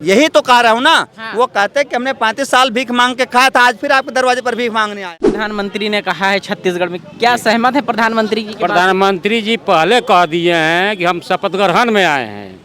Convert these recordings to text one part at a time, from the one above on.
यही तो कह रहा हूँ ना। हाँ। वो कहते हैं कि हमने 35 साल भीख मांग के खाया था, आज फिर आपके दरवाजे पर भीख मांगने आए। प्रधानमंत्री ने कहा है छत्तीसगढ़ में, क्या सहमत है प्रधानमंत्री की? प्रधानमंत्री जी पहले कह दिए हैं कि हम शपथ ग्रहण में आए हैं,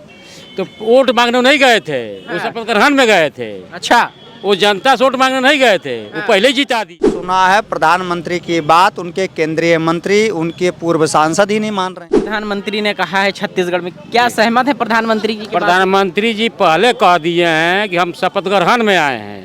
तो वोट मांगने नहीं गए थे। हाँ। वो शपथ ग्रहण में गए थे। अच्छा, वो जनता से वोट मांगने नहीं गए थे। हाँ। वो पहले जिता दी। सुना है प्रधानमंत्री की बात उनके केंद्रीय मंत्री, उनके पूर्व सांसद ही नहीं मान रहे। प्रधानमंत्री ने कहा है छत्तीसगढ़ में, क्या सहमत है प्रधानमंत्री की? प्रधानमंत्री जी पहले कह दिए हैं कि हम शपथ ग्रहण में आए हैं,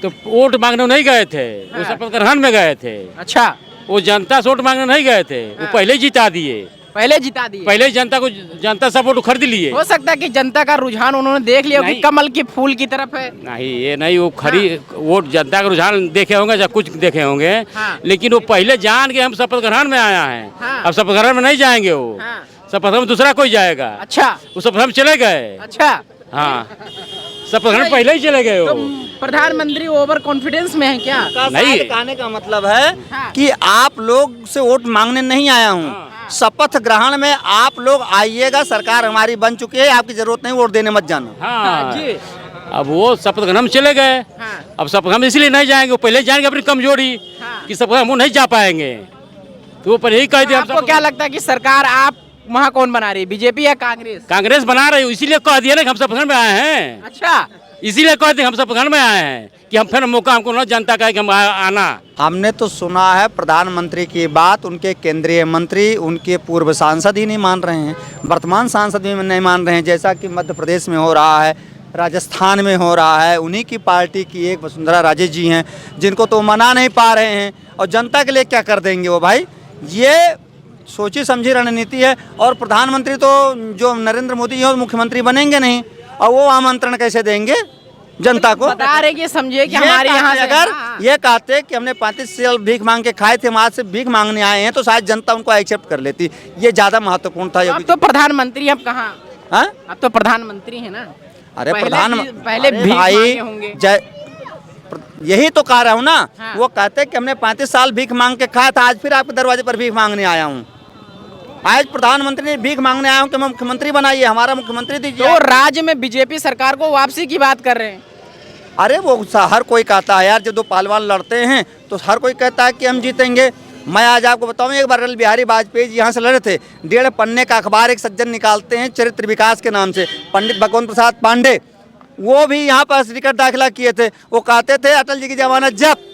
तो वोट मांगने नहीं गए थे। हाँ। वो शपथ ग्रहण में गए थे। अच्छा, वो जनता से वोट मांगने नहीं गए थे। हाँ। वो पहले जिता दिए। पहले जनता सब वोट खरीद लिए। हो सकता है कि जनता का रुझान उन्होंने देख लिया कि कमल के फूल की तरफ है। नहीं, ये नहीं, वो वोट जनता का रुझान देखे होंगे या कुछ देखे होंगे। हाँ। लेकिन वो पहले जान के हम शपथ ग्रहण में आया है। हाँ। अब शपथ ग्रहण में नहीं जाएंगे वो। हाँ। शपथ ग्रहण में दूसरा कोई जाएगा। अच्छा, वो शपथ ग्रहण चले गए। अच्छा, हाँ, शपथ ग्रहण पहले ही चले गए। तो प्रधानमंत्री ओवर कॉन्फिडेंस में है क्या? नहीं, कहने का मतलब है कि आप लोग से वोट मांगने नहीं आया हूँ। शपथ ग्रहण में आप लोग आइएगा, सरकार हमारी बन चुकी है, आपकी जरूरत नहीं वोट देने मत जाना। हाँ जी। अब वो शपथ ग्रहण में चले गए। हाँ। अब शपथ ग्रहण इसलिए नहीं जाएंगे, वो पहले जाएंगे अपनी कमजोरी। हाँ। कि शपथ ग्रहण वो नहीं जा पाएंगे, तो वो पहले ही कह दिया। आपको क्या लगता है कि सरकार आप वहाँ कौन बना रही है, बीजेपी या कांग्रेस? कांग्रेस बना रही है, इसीलिए कह दिया ना कि हम शपथ ग्रहण में आए हैं। अच्छा, इसीलिए कहते हैं हम शपथ ग्रहण में आए हैं कि हम फिर मौका हमको न जनता का है कि हम आना। हमने तो सुना है प्रधानमंत्री की बात उनके केंद्रीय मंत्री, उनके पूर्व सांसद ही नहीं मान रहे हैं, वर्तमान सांसद भी नहीं मान रहे हैं। जैसा कि मध्य प्रदेश में हो रहा है, राजस्थान में हो रहा है, उन्हीं की पार्टी की एक वसुंधरा राजे जी हैं जिनको तो मना नहीं पा रहे हैं, और जनता के लिए क्या कर देंगे वो भाई। ये सोची समझी रणनीति है। और प्रधानमंत्री तो जो नरेंद्र मोदी जी मुख्यमंत्री बनेंगे नहीं, और वो आमंत्रण कैसे देंगे जनता को? बता रहे कि समझिए कि हमारे यहाँ से अगर ये कहते कि हमने 35 साल भीख मांग के खाए थे, हम आज से भीख मांगने आए हैं, तो शायद जनता उनको एक्सेप्ट कर लेती। ये ज्यादा महत्वपूर्ण था। अब तो प्रधानमंत्री अब कहाँ? हाँ, अब तो प्रधानमंत्री है ना। अरे पहले भाई होंगे। यही तो कह रहा हूँ ना। हाँ। वो कहते हैं कि हमने 35 साल भीख मांग के खाया था, आज फिर आपके दरवाजे पर भीख मांगने आया हूँ। आज प्रधानमंत्री ने भीख मांगने आया हूँ कि मुख्यमंत्री बनाइए, हमारा मुख्यमंत्री दीजिए। तो राज्य में बीजेपी सरकार को वापसी की बात कर रहे हैं। अरे वो हर कोई कहता है यार, जब दो पहलवान लड़ते हैं तो हर कोई कहता है कि हम जीतेंगे। मैं आज आपको बताऊं, एक बार अटल बिहारी वाजपेयी जी यहाँ से लड़े थे, 1.5 पन्ने का अखबार एक सज्जन निकालते हैं चरित्र विकास के नाम से, पंडित भगवंत प्रसाद पांडे, वो भी यहाँ पर टिकट दाखिला किए थे। वो कहते थे अटल जी की जमानत जब्त,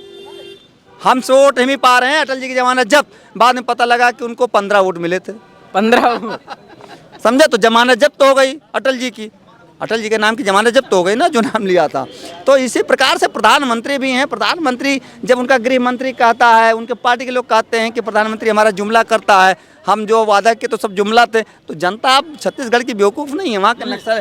हमसे वोट नहीं पा रहे हैं, अटल जी की जमानत जब्त। बाद में पता लगा कि उनको 15 वोट मिले थे। 15 समझे? तो जमानत जब्त हो गई अटल जी की, अटल जी के नाम की जमानत जब्त हो गई ना, जो नाम लिया था। तो इसी प्रकार से प्रधानमंत्री भी हैं। प्रधानमंत्री जब उनका गृह मंत्री कहता है, उनके पार्टी के लोग कहते हैं कि प्रधानमंत्री हमारा जुमला करता है, हम जो वादा के तो सब जुमला थे, तो जनता अब छत्तीसगढ़ की बेवकूफ़ नहीं है। वहाँ के नक्सल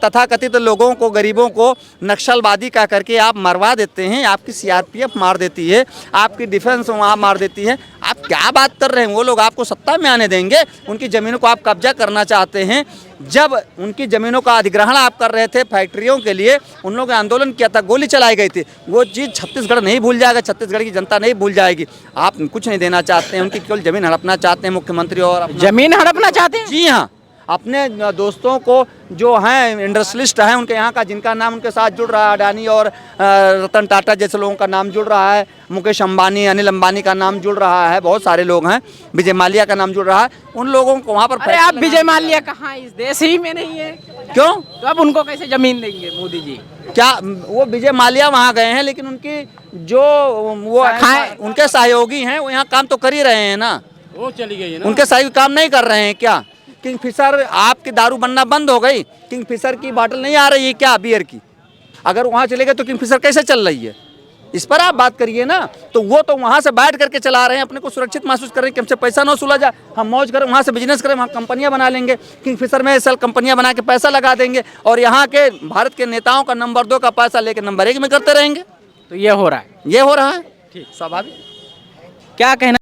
तथा कथित लोगों को, गरीबों को नक्सलवादी कह करके आप मरवा देते हैं, आपकी सीआरपीएफ मार देती है, आपकी डिफेंस वहाँ मार देती है। आप क्या बात कर रहे हैं? वो लोग आपको सत्ता में आने देंगे? उनकी ज़मीनों को आप कब्जा करना चाहते हैं। जब उनकी ज़मीनों का अधिग्रहण आप कर रहे थे फैक्ट्रियों के लिए, उन लोगों ने आंदोलन किया था, गोली चलाई गई थी। वो चीज़ छत्तीसगढ़ नहीं भूल जाएगा, छत्तीसगढ़ की जनता नहीं भूल जाएगी। आप कुछ नहीं देना चाहते हैं, उनकी केवल ज़मीन हड़पना चाहते हैं मुख्यमंत्री। और ज़मीन हड़पना चाहते हैं? जी हाँ, अपने दोस्तों को जो हैं इंडस्ट्रियलिस्ट हैं उनके यहाँ का, जिनका नाम उनके साथ जुड़ रहा है, अडानी और रतन टाटा जैसे लोगों का नाम जुड़ रहा है, मुकेश अंबानी, अनिल अंबानी का नाम जुड़ रहा है, बहुत सारे लोग हैं, विजय माल्या का नाम जुड़ रहा है, उन लोगों को वहाँ पर। अरे आप विजय माल्या कहाँ, इस देश ही में नहीं है? क्यों? तो अब उनको कैसे जमीन देंगे मोदी जी? क्या वो विजय माल्या वहाँ गए हैं, लेकिन उनकी जो वो उनके सहयोगी हैं वो यहाँ काम तो कर ही रहे हैं ना। वो चली गई है ना, उनके सहयोगी काम नहीं कर रहे हैं क्या? किंगफिशर आपकी दारू बनना बंद हो गई, किंगफिशर की बॉटल नहीं आ रही है क्या बियर की? अगर वहाँ चले गए तो किंगफिशर कैसे चल रही है? इस पर आप बात करिए ना। तो वो तो वहाँ से बैठ करके चला रहे हैं, अपने को सुरक्षित महसूस कर रहे हैं कि हमसे पैसा ना वसूला जाए, हम मौज करें, वहाँ से बिजनेस करें, वहाँ कंपनियाँ बना लेंगे, किंगफिशर में सेल कंपनियाँ बना के पैसा लगा देंगे, और यहाँ के भारत के नेताओं का नंबर 2 का पैसा लेकर नंबर 1 में करते रहेंगे। तो ये हो रहा है, ये हो रहा है। ठीक, स्वाभाविक। क्या कहना